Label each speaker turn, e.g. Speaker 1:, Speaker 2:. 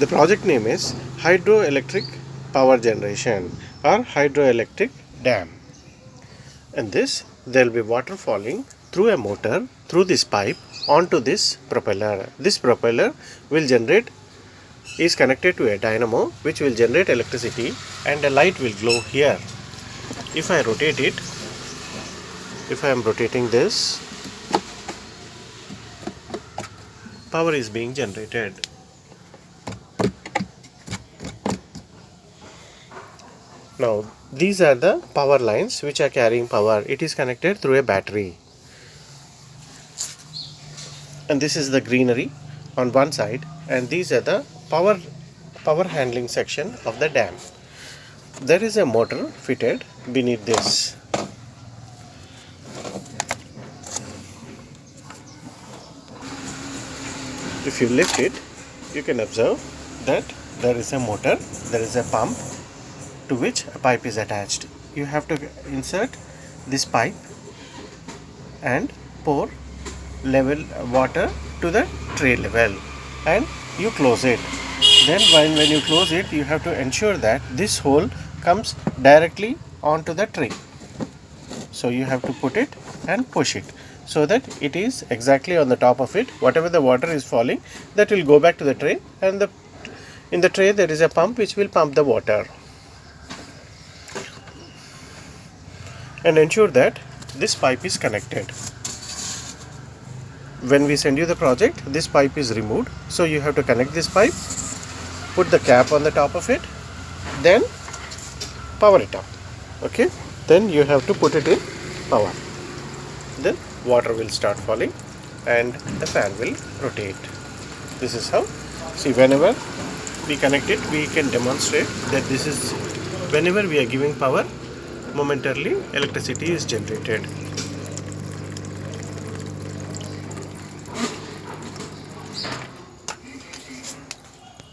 Speaker 1: The project name is hydroelectric power generation or hydroelectric dam. In this, there will be water falling through a motor through this pipe onto this propeller. This propeller will generate, is connected to a dynamo which will generate electricity, and a light will glow here. If I rotate it, if I am rotating this, power is being generated. Now these are the power lines which are carrying power. It is connected through a battery. And this is the greenery on one side, and these are the power handling section of the dam. There is a motor fitted beneath this. If you lift it, you can observe that there is a motor, there is a pump to which a pipe is attached. You have to insert this pipe and pour level water to the tray level, and you close it. Then when you close it, you have to ensure that this hole comes directly onto the tray. So you have to put it and push it so that it is exactly on the top of it. Whatever the water is falling, that will go back to the tray, and in the tray there is a pump which will pump the water. And ensure that this pipe is connected. When we send you the project, this pipe is removed, so you have to connect this pipe, put the cap on the top of it, then power it up. Okay, then you have to put it in power. Then water will start falling and the fan will rotate. This is how, see, whenever we connect it, we can demonstrate that this is, whenever we are giving power, momentarily electricity is generated.